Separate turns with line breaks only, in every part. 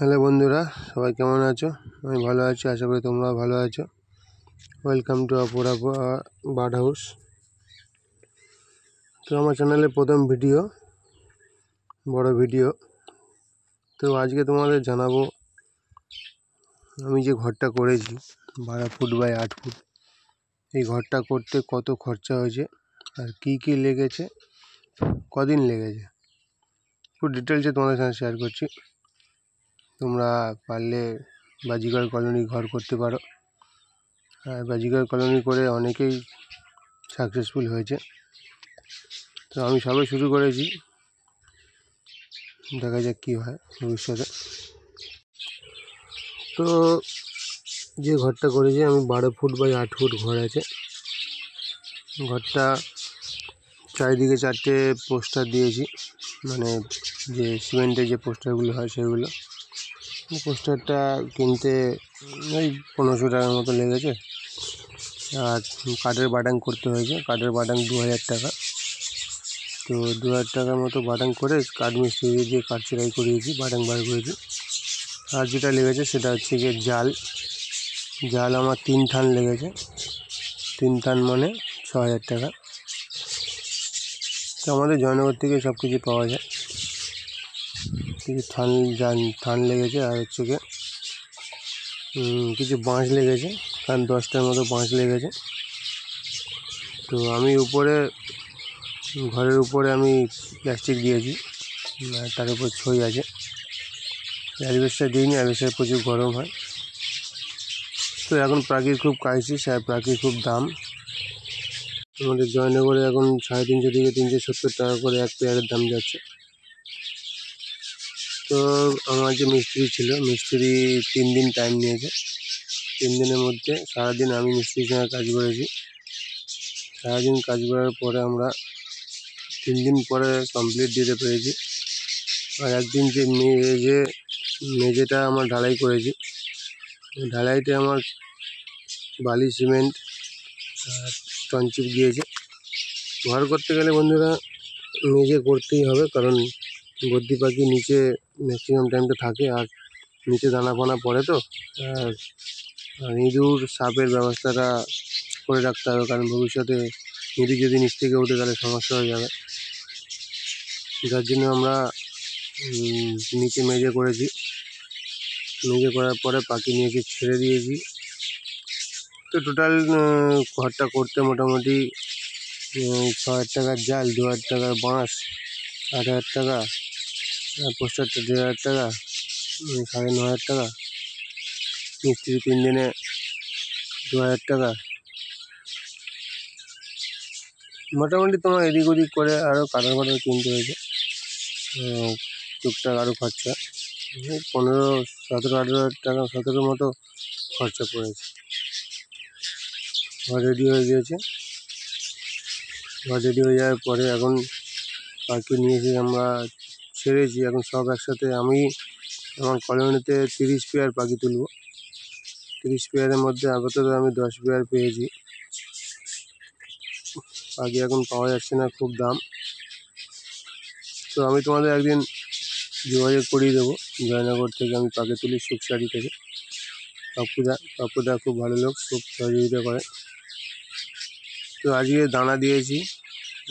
Hello বন্ধুরা, সবাই কেমন আছো? আমি ভালো আছি, আশা করি তোমরাও ভালো আছো। Welcome to Apara bird house. তো আমার চ্যানেলে প্রথম ভিডিও, বড় ভিডিও। তো আজকে তোমাদের জানাবো আমি যে ঘরটা করেছি 12 ফুট বাই 8 ফুট, এই ঘরটা করতে কত খরচা হয়েছে আর কি কি লেগেছে, কদিন লেগেছে, পুরো ডিটেলসে তোমাদের সাথে শেয়ার করছি। তোমরা পারলে বাজিগর কলোনি ঘর করতে পারো, আর বাজিগর কলোনি করে অনেকেই সাকসেসফুল হয়েছে। তো আমি সবে শুরু করেছি, দেখা যাক কী হয় ভবিষ্যতে। তো যে ঘরটা করেছি আমি 12 ফুট বাই 8 ফুট ঘর আছে। ঘরটা চারিদিকে 4টে পোস্টার দিয়েছি, মানে যে সিমেন্টের যে পোস্টারগুলো হয় সেগুলো। পোস্টারটা কিনতে ওই 1500 টাকার মতো লেগেছে। আর কাঠের বাটাং করতে হয়েছে, কাঠের বাটাং 2000 টাকা। তো 2000 টাকার মতো বাটাং করে কাঠ মিস্ত্রি দিয়ে কাঠ সেলাই করিয়েছি, বাটাং বার করেছি। আর যেটা লেগেছে সেটা হচ্ছে গিয়ে জাল আমার 3 থান লেগেছে। 3 থান মানে 6000 টাকা। তো আমাদের জয়নগর থেকে সব কিছু পাওয়া যায়। কিছু থান লেগেছে, আর হচ্ছে গিয়ে কিছু বাঁশ লেগেছে, কারণ 10টার মতো বাঁশ লেগেছে। তো আমি ঘরের উপরে আমি প্লাস্টিক দিয়েছি, তার উপর ছই আছে। অ্যাসবেস্টস দিইনি, অ্যাসবেস্টস প্রচুর গরম হয়। তো এখন প্রাকৃতিক খুব ক্রাইসিস, আর প্রাকৃতিক খুব দাম। আমাদের জয়নগরে এখন 350 থেকে 370 টাকা করে এক পেয়ারের দাম যাচ্ছে। তো আমার যে মিস্ত্রি ছিল, মিস্ত্রি 3 দিন টাইম নিয়েছে। 3 দিনের মধ্যে সারাদিন আমি মিস্ত্রির সঙ্গে কাজ করেছি। সারাদিন কাজ করার পরে আমরা 3 দিন পরে কমপ্লিট দিতে পেরেছি। আর একদিন যে মেঝেটা আমার ঢালাই করেছি, ঢালাইতে আমার বালি, সিমেন্ট আর টনচিপ গিয়েছে। ঘর করতে গেলে বন্ধুরা মেঝে করতেই হবে, কারণ বদ্রি পাখি নিচে ম্যাক্সিমাম টাইমটা থাকে, আর নিচে দানা ফানা পড়ে। তো আর ইঁদুর সাপের ব্যবস্থাটা করে রাখতে হবে, কারণ ভবিষ্যতে ইঁদুর যদি নিচ থেকে ওঠে তাহলে সমস্যা হয়ে যাবে। যার জন্য আমরা নিচে মেঝে করেছি। মেঝে করার পরে পাখি নিয়ে এসে ছেড়ে দিয়েছি। তো টোটাল ঘরটা করতে মোটামুটি 6000 টাকার জাল, 2000 টাকার বাঁশ, 8000 টাকা, পোস্টারটা 1500 টাকা, 9500 টাকা, মিস্ত্রি 3 দিনে 2000 টাকা। মোটামুটি তোমার এদিক ওদিক করে আরও কাটার ফাটার কিনতে হয়েছে, টুকটাক আরও খরচা 15, 17, 18 টাকা, 17 মতো খরচা পড়েছে। ঘর রেডি হয়ে গিয়েছে। ঘর রেডি হয়ে যাওয়ার পরে এখন পাখি নিয়ে এসে আমরা ছেড়েছি। এখন সব একসাথে আমি আমার কলোনিতে 30 পেয়ার পাখি তুলব। 30 পেয়ারের মধ্যে আপাতত আমি 10 পেয়ার পেয়েছি। পাখি এখন পাওয়া যাচ্ছে না, খুব দাম। তো আমি তোমাদের একদিন যোগাযোগ করিয়ে দেবো। জয়নগর থেকে আমি পাখি তুলি, সুখসারি থেকে। পাপ্পুদা খুব ভালো লোক, খুব সহযোগিতা করে। তো আজকে দানা দিয়েছি,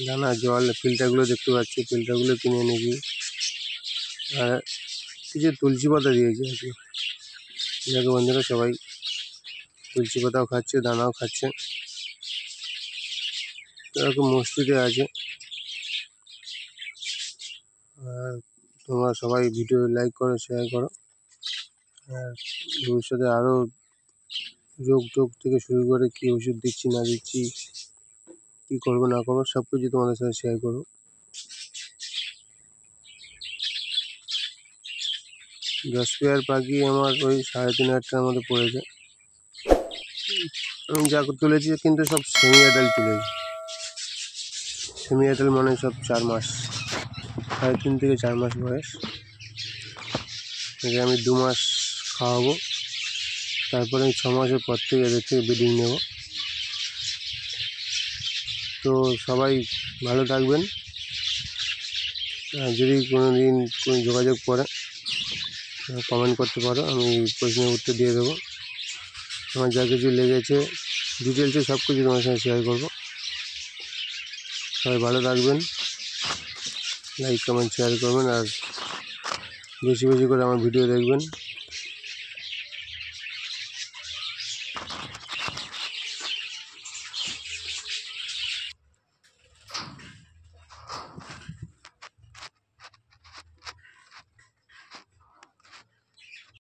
দানা, জল, ফিল্টারগুলো দেখতে পাচ্ছি, ফিল্টারগুলো কিনে এনেছি। আর কিছু তুলসী পাতা দিয়েছি আর কি। দেখো বন্ধুরা, সবাই তুলসী পাতাও খাচ্ছে, দানাও খাচ্ছে। এরকম মস্তিতে আছে। আর তোমরা সবাই ভিডিও লাইক করো, শেয়ার করো। আর ভবিষ্যতে আরও রোগ থেকে শুরু করে কী ওষুধ দিচ্ছি না দিচ্ছি, কী করবো না করবো, সব কিছু তোমাদের সাথে শেয়ার করবো। 10 পেয়ার পাখি আমার ওই 3500 টাকার মতো পড়েছে। আমি যা তুলেছি কিন্তু সব সেমি অ্যাডাল্ট তুলেছি। সেমি অ্যাডাল্ট মানে সব 4 মাস, 3.5 থেকে 4 মাস বয়স। একে আমি 2 মাস খাওয়াবো, তারপরে আমি 6 মাসের পর থেকে এদের থেকে ব্রিডিং নেব। তো সবাই ভালো থাকবেন। যদি কোনো দিন যোগাযোগ করে কমেন্ট করতে পারো, আমি প্রশ্নের উত্তর দিয়ে দেবো। আমার যা কিছু লেগেছে ডিটেলসে সব কিছু তোমার সঙ্গে শেয়ার করবো। সবাই ভালো থাকবেন, লাইক কমেন্ট শেয়ার করবেন, আর বেশি বেশি করে আমার ভিডিও দেখবেন।